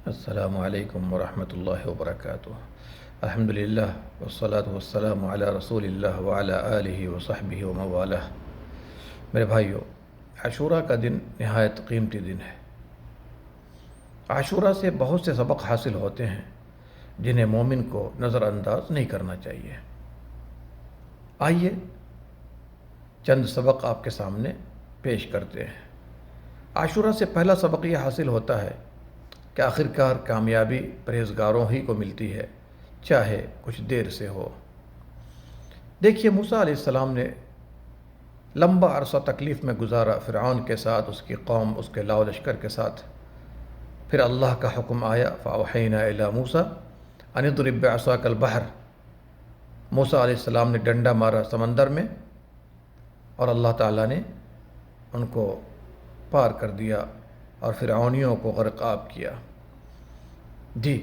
السلام علیکم ورحمۃ اللہ وبرکاتہ۔ الحمدللہ والصلاة والسلام علی رسول اللہ وعلی آلہ وصحبہ ومن والہ۔ میرے بھائیو، عاشوراء کا دن نہایت قیمتی دن ہے۔ عاشوراء سے بہت سے سبق حاصل ہوتے ہیں جنہیں مومن کو نظر انداز نہیں کرنا چاہیے۔ آئیے چند سبق آپ کے سامنے پیش کرتے ہیں۔ عاشوراء سے پہلا سبق یہ حاصل ہوتا ہے کہ آخرکار کامیابی پرہیزگاروں ہی کو ملتی ہے، چاہے کچھ دیر سے ہو۔ دیکھیے، موسیٰ علیہ السلام نے لمبا عرصہ تکلیف میں گزارا، فرعون کے ساتھ، اس کی قوم، اس کے لاؤ لشکر کے ساتھ۔ پھر اللہ کا حکم آیا، فَأَوْحَيْنَا إِلَىٰ مُوسَىٰ أَنِ اضْرِب بِّعَصَاكَ الْبَحْرَ۔ موسیٰ علیہ السلام نے ڈنڈا مارا سمندر میں اور اللہ تعالیٰ نے ان کو پار کر دیا اور فرعونیوں کو غرقاب کیا۔ جی،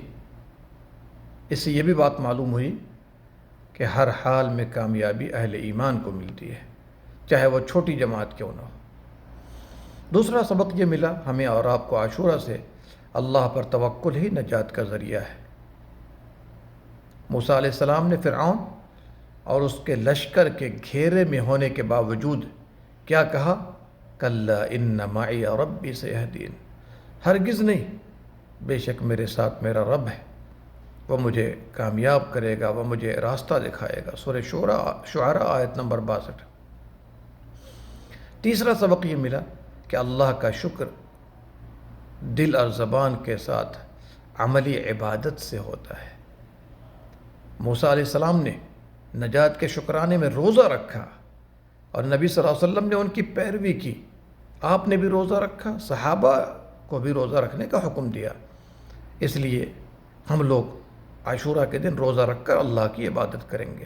اس سے یہ بھی بات معلوم ہوئی کہ ہر حال میں کامیابی اہل ایمان کو ملتی ہے، چاہے وہ چھوٹی جماعت کیوں نہ ہو۔ دوسرا سبق یہ ملا ہمیں اور آپ کو عاشوراء سے، اللہ پر توکل ہی نجات کا ذریعہ ہے۔ موسیٰ علیہ السلام نے فرعون اور اس کے لشکر کے گھیرے میں ہونے کے باوجود کیا کہا؟ کَلَّا إِنَّ مَعِيَ رَبِّي سَيَهْدِينِ۔ ہرگز نہیں، بے شک میرے ساتھ میرا رب ہے، وہ مجھے کامیاب کرے گا، وہ مجھے راستہ دکھائے گا۔ سورہ شعراء آیت نمبر 62۔ تیسرا سبق یہ ملا کہ اللہ کا شکر دل اور زبان کے ساتھ عملی عبادت سے ہوتا ہے۔ موسیٰ علیہ السلام نے نجات کے شکرانے میں روزہ رکھا اور نبی صلی اللہ علیہ وسلم نے ان کی پیروی کی۔ آپ نے بھی روزہ رکھا، صحابہ کو بھی روزہ رکھنے کا حکم دیا۔ اس لیے ہم لوگ عاشوراء کے دن روزہ رکھ کر اللہ کی عبادت کریں گے۔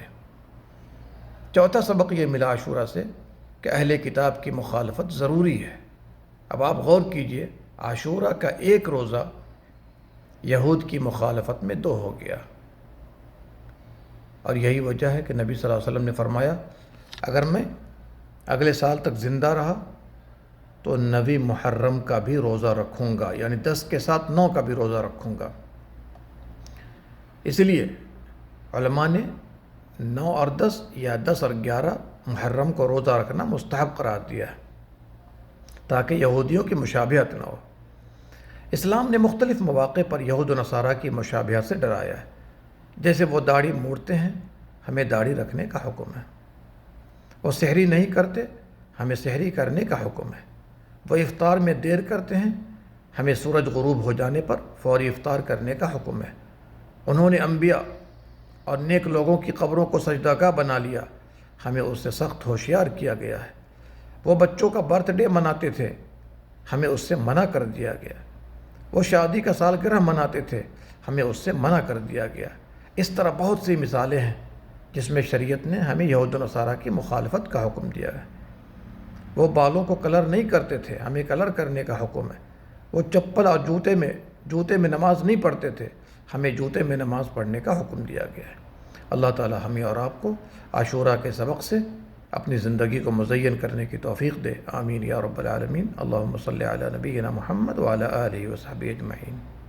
چوتھا سبق یہ ملا عاشوراء سے کہ اہل کتاب کی مخالفت ضروری ہے۔ اب آپ غور کیجئے، عاشوراء کا ایک روزہ یہود کی مخالفت میں 2 ہو گیا، اور یہی وجہ ہے کہ نبی صلی اللہ علیہ وسلم نے فرمایا، اگر میں اگلے سال تک زندہ رہا تو 9 محرم کا بھی روزہ رکھوں گا، یعنی 10 کے ساتھ 9 کا بھی روزہ رکھوں گا۔ اس لیے علماء نے 9 اور 10 یا 10 اور 11 محرم کو روزہ رکھنا مستحب قرار دیا ہے تاکہ یہودیوں کی مشابہت نہ ہو۔ اسلام نے مختلف مواقع پر یہود و نصارہ کی مشابہت سے ڈرایا ہے۔ جیسے وہ داڑھی موڑتے ہیں، ہمیں داڑھی رکھنے کا حکم ہے۔ وہ سحری نہیں کرتے، ہمیں سحری کرنے کا حکم ہے۔ وہ افطار میں دیر کرتے ہیں، ہمیں سورج غروب ہو جانے پر فوری افطار کرنے کا حکم ہے۔ انہوں نے انبیاء اور نیک لوگوں کی قبروں کو سجدہ گاہ بنا لیا، ہمیں اس سے سخت ہوشیار کیا گیا ہے۔ وہ بچوں کا برتھ ڈے مناتے تھے، ہمیں اس سے منع کر دیا گیا۔ وہ شادی کا سالگرہ مناتے تھے، ہمیں اس سے منع کر دیا گیا۔ اس طرح بہت سی مثالیں ہیں جس میں شریعت نے ہمیں یہود و نصارہ کی مخالفت کا حکم دیا ہے۔ وہ بالوں کو کلر نہیں کرتے تھے، ہمیں کلر کرنے کا حکم ہے۔ وہ چپل اور جوتے میں نماز نہیں پڑھتے تھے، ہمیں جوتے میں نماز پڑھنے کا حکم دیا گیا ہے۔ اللہ تعالی ہمیں اور آپ کو عاشوراء کے سبق سے اپنی زندگی کو مزین کرنے کی توفیق دے۔ آمین یا رب العالمین۔ اللہم صلی علی نبینا محمد وعلی آلہ وصحبہ اجمعین۔